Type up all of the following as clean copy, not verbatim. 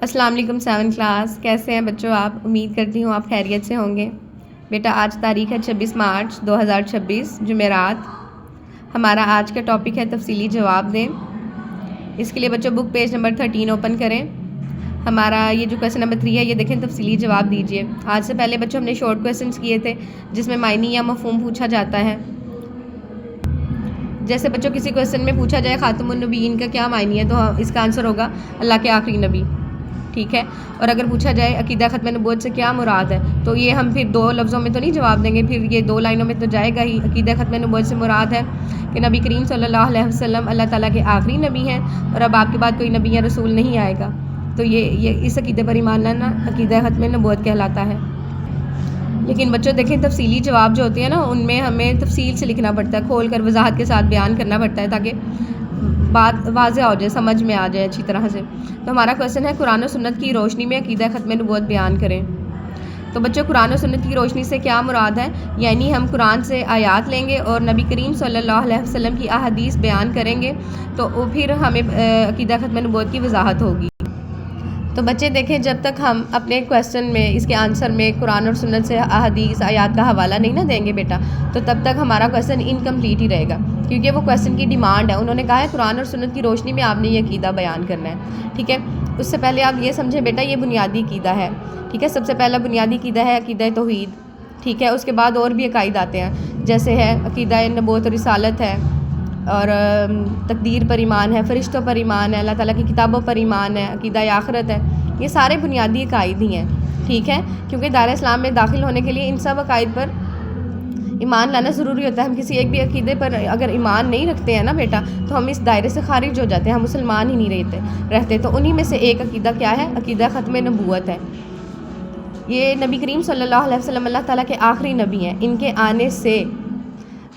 السلام علیکم 7 کلاس، کیسے ہیں بچوں آپ؟ امید کرتی ہوں آپ خیریت سے ہوں گے۔ بیٹا آج تاریخ ہے 26 مارچ 2026 جمعرات۔ ہمارا آج کا ٹاپک ہے تفصیلی جواب دیں۔ اس کے لیے بچوں بک پیج نمبر 13 اوپن کریں۔ ہمارا یہ جو کویسچن نمبر 3 ہے یہ دیکھیں، تفصیلی جواب دیجیے۔ آج سے پہلے بچوں ہم نے شارٹ کویسچنس کیے تھے جس میں معنی یا مفہوم پوچھا جاتا ہے۔ جیسے بچوں کسی کویسچن میں پوچھا جائے خاتم النبیین کا کیا معنی ہے، تو اس کا آنسر ہوگا اللہ کے آخری نبی، ٹھیک ہے۔ اور اگر پوچھا جائے عقیدہ ختم نبوت سے کیا مراد ہے، تو یہ ہم پھر 2 لفظوں میں تو نہیں جواب دیں گے، پھر یہ 2 لائنوں میں تو جائے گا ہی۔ عقیدہ ختم نبوت سے مراد ہے کہ نبی کریم صلی اللہ علیہ وسلم اللہ تعالیٰ کے آخری نبی ہیں اور اب آپ کے بعد کوئی نبی یا رسول نہیں آئے گا، تو یہ اس عقیدے پر ایمان لانا عقیدہ ختم نبوت کہلاتا ہے۔ لیکن بچوں دیکھیں تفصیلی جواب جو ہوتے ہیں نا، ان میں ہمیں تفصیل سے لکھنا پڑتا ہے، کھول کر وضاحت کے ساتھ بیان کرنا پڑتا ہے تاکہ بات واضح ہو جائے، سمجھ میں آ جائے اچھی طرح سے۔ تو ہمارا کویسچن ہے قرآن و سنت کی روشنی میں عقیدہ ختم نبوت بیان کریں۔ تو بچوں قرآن و سنت کی روشنی سے کیا مراد ہے، یعنی ہم قرآن سے آیات لیں گے اور نبی کریم صلی اللہ علیہ وسلم کی احادیث بیان کریں گے، تو پھر ہمیں عقیدہ ختم نبوت کی وضاحت ہوگی۔ تو بچے دیکھیں، جب تک ہم اپنے کویسچن میں اس کے آنسر میں قرآن اور سنت سے احادیث آیات کا حوالہ نہیں نہ دیں گے بیٹا، تو تب تک ہمارا کویسچن انکمپلیٹ ہی رہے گا، کیونکہ وہ کویسچن کی ڈیمانڈ ہے۔ انہوں نے کہا ہے قرآن اور سنت کی روشنی میں آپ نے یہ عقیدہ بیان کرنا ہے، ٹھیک ہے۔ اس سے پہلے آپ یہ سمجھیں بیٹا، یہ بنیادی عقیدہ ہے، ٹھیک ہے۔ سب سے پہلا بنیادی عقیدہ ہے عقیدہ توحید، ٹھیک ہے۔ اس کے بعد اور بھی عقائد آتے ہیں، جیسے ہے عقیدہ نبوت و رسالت ہے، اور تقدیر پر ایمان ہے، فرشتوں پر ایمان ہے، اللہ تعالیٰ کی کتابوں پر ایمان ہے، عقیدہ آخرت ہے۔ یہ سارے بنیادی عقائد ہی ہیں، ٹھیک ہے، کیونکہ دائرہ اسلام میں داخل ہونے کے لیے ان سب عقائد پر ایمان لانا ضروری ہوتا ہے۔ ہم کسی ایک بھی عقیدے پر اگر ایمان نہیں رکھتے ہیں نا بیٹا، تو ہم اس دائرے سے خارج ہو جاتے ہیں، ہم مسلمان ہی نہیں رہتے۔ تو انہی میں سے ایک عقیدہ کیا ہے؟ عقیدہ ختم نبوت ہے۔ یہ نبی کریم صلی اللہ علیہ وسلم اللہ تعالیٰ کے آخری نبی ہیں۔ ان کے آنے سے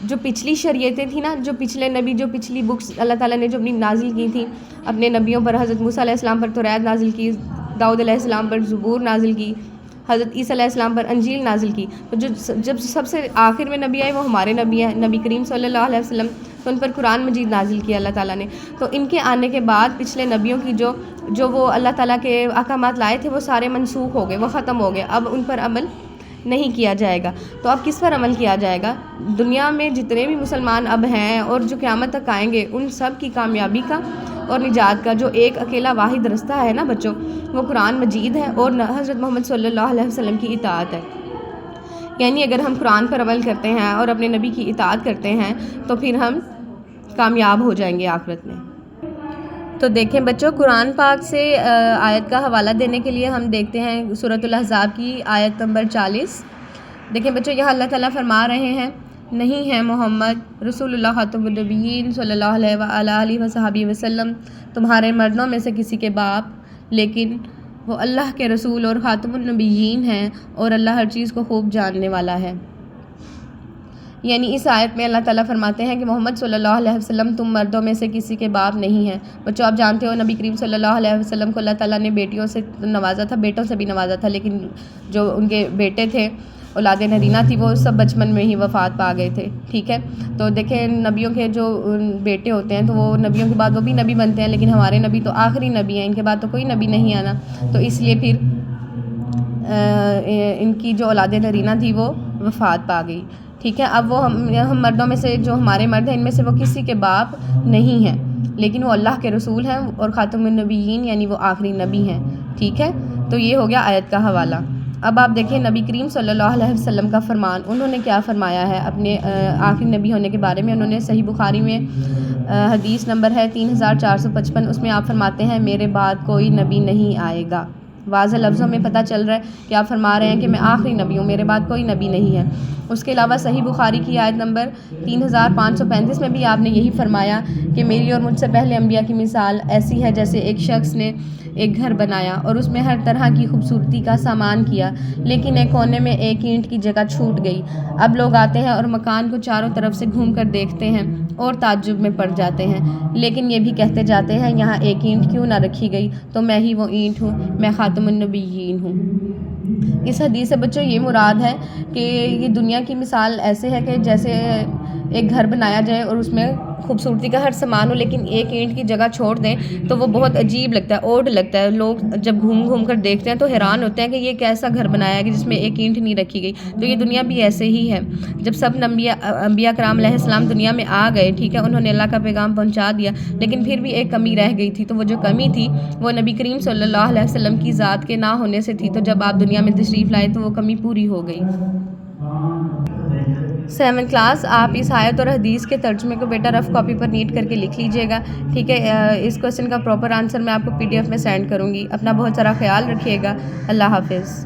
جو پچھلی شریعتیں تھیں نا، جو پچھلے نبی، جو پچھلی بکس اللہ تعالیٰ نے جو اپنی نازل کی تھیں اپنے نبیوں پر، حضرت موسیٰ علیہ السلام پر توریت نازل کی، داؤد علیہ السلام پر زبور نازل کی، حضرت عیسیٰ علیہ السلام پر انجیل نازل کی، تو جب سب سے آخر میں نبی آئے وہ ہمارے نبی ہیں، نبی کریم صلی اللہ علیہ وسلم، تو ان پر قرآن مجید نازل کیا اللہ تعالیٰ نے۔ تو ان کے آنے کے بعد پچھلے نبیوں کی جو وہ اللہ تعالیٰ کے احکامات لائے تھے وہ سارے منسوخ ہو گئے، وہ ختم ہو گئے، اب ان پر عمل نہیں کیا جائے گا۔ تو اب کس پر عمل کیا جائے گا؟ دنیا میں جتنے بھی مسلمان اب ہیں اور جو قیامت تک آئیں گے، ان سب کی کامیابی کا اور نجات کا جو ایک اکیلا واحد رستہ ہے نا بچوں، وہ قرآن مجید ہے اور حضرت محمد صلی اللہ علیہ وسلم کی اطاعت ہے۔ یعنی اگر ہم قرآن پر عمل کرتے ہیں اور اپنے نبی کی اطاعت کرتے ہیں تو پھر ہم کامیاب ہو جائیں گے آخرت میں۔ تو دیکھیں بچوں، قرآن پاک سے آیت کا حوالہ دینے کے لیے ہم دیکھتے ہیں سورۃ الاحزاب کی آیت نمبر 40۔ دیکھیں بچوں، یہاں اللہ تعالیٰ فرما رہے ہیں، نہیں ہے محمد رسول اللہ خاتم النبیین صلی اللہ علیہ وآلہ وصحبہ وسلم تمہارے مردوں میں سے کسی کے باپ، لیکن وہ اللہ کے رسول اور خاتم النبیین ہیں اور اللہ ہر چیز کو خوب جاننے والا ہے۔ یعنی اس آیت میں اللہ تعالیٰ فرماتے ہیں کہ محمد صلی اللہ علیہ وسلم تم مردوں میں سے کسی کے باپ نہیں ہیں۔ بچوں آپ جانتے ہو نبی کریم صلی اللہ علیہ وسلم کو اللہ تعالیٰ نے بیٹیوں سے نوازا تھا، بیٹوں سے بھی نوازا تھا، لیکن جو ان کے بیٹے تھے، اولاد نرینہ تھی، وہ سب بچپن میں ہی وفات پا گئے تھے، ٹھیک ہے۔ تو دیکھیں نبیوں کے جو بیٹے ہوتے ہیں تو وہ نبیوں کے بعد وہ بھی نبی بنتے ہیں، لیکن ہمارے نبی تو آخری نبی ہیں، ان کے بعد تو کوئی نبی نہیں آنا، تو اس لیے پھر ان کی جو اولاد نرینہ تھی وہ وفات پا گئی، ٹھیک ہے۔ اب وہ ہم مردوں میں سے جو ہمارے مرد ہیں ان میں سے وہ کسی کے باپ نہیں ہیں، لیکن وہ اللہ کے رسول ہیں اور خاتم النبیین یعنی وہ آخری نبی ہیں، ٹھیک ہے۔ تو یہ ہو گیا آیت کا حوالہ۔ اب آپ دیکھیں نبی کریم صلی اللہ علیہ وسلم کا فرمان، انہوں نے کیا فرمایا ہے اپنے آخری نبی ہونے کے بارے میں۔ انہوں نے صحیح بخاری میں حدیث نمبر ہے 3455، اس میں آپ فرماتے ہیں میرے بعد کوئی نبی نہیں آئے گا۔ واضح لفظوں میں پتہ چل رہا ہے کہ آپ فرما رہے ہیں کہ میں آخری نبی ہوں، میرے بعد کوئی نبی نہیں ہے۔ اس کے علاوہ صحیح بخاری کی آیت نمبر 3535 میں بھی آپ نے یہی فرمایا کہ میری اور مجھ سے پہلے انبیاء کی مثال ایسی ہے جیسے ایک شخص نے ایک گھر بنایا اور اس میں ہر طرح کی خوبصورتی کا سامان کیا، لیکن ایک کونے میں ایک اینٹ کی جگہ چھوٹ گئی۔ اب لوگ آتے ہیں اور مکان کو چاروں طرف سے گھوم کر دیکھتے ہیں اور تعجب میں پڑ جاتے ہیں، لیکن یہ بھی کہتے جاتے ہیں یہاں ایک اینٹ کیوں نہ رکھی گئی، تو میں ہی وہ اینٹ ہوں، میں خاتم النبیین ہوں۔ اس حدیث سے بچوں یہ مراد ہے کہ یہ دنیا کی مثال ایسے ہے کہ جیسے ایک گھر بنایا جائے اور اس میں خوبصورتی کا ہر سامان ہو لیکن ایک اینٹ کی جگہ چھوڑ دیں تو وہ بہت عجیب لگتا ہے، اوڈ لگتا ہے. لوگ جب گھوم کر دیکھتے ہیں تو حیران ہوتے ہیں کہ یہ کیسا گھر بنایا ہے جس میں ایک اینٹ نہیں رکھی گئی. تو یہ دنیا بھی ایسے ہی ہے. جب سب انبیاء کرام علیہ السلام دنیا میں آ گئے، ٹھیک ہے، انہوں نے اللہ کا پیغام پہنچا دیا، لیکن پھر بھی ایک کمی رہ گئی تھی. تو وہ جو کمی تھی وہ نبی کریم صلی اللہ علیہ وسلم کی ذات کے نہ ہونے سے تھی. تو جب آپ دنیا میں تشریف لائے تو وہ کمی پوری ہو گئی. 7 کلاس، آپ اس آیت اور حدیث کے ترجمے کو بیٹا رف کاپی پر نیٹ کر کے لکھ لیجئے گا، ٹھیک ہے. اس کوسچن کا پراپر آنسر میں آپ کو PDF میں سینڈ کروں گی. اپنا بہت سارا خیال رکھیے گا. اللہ حافظ.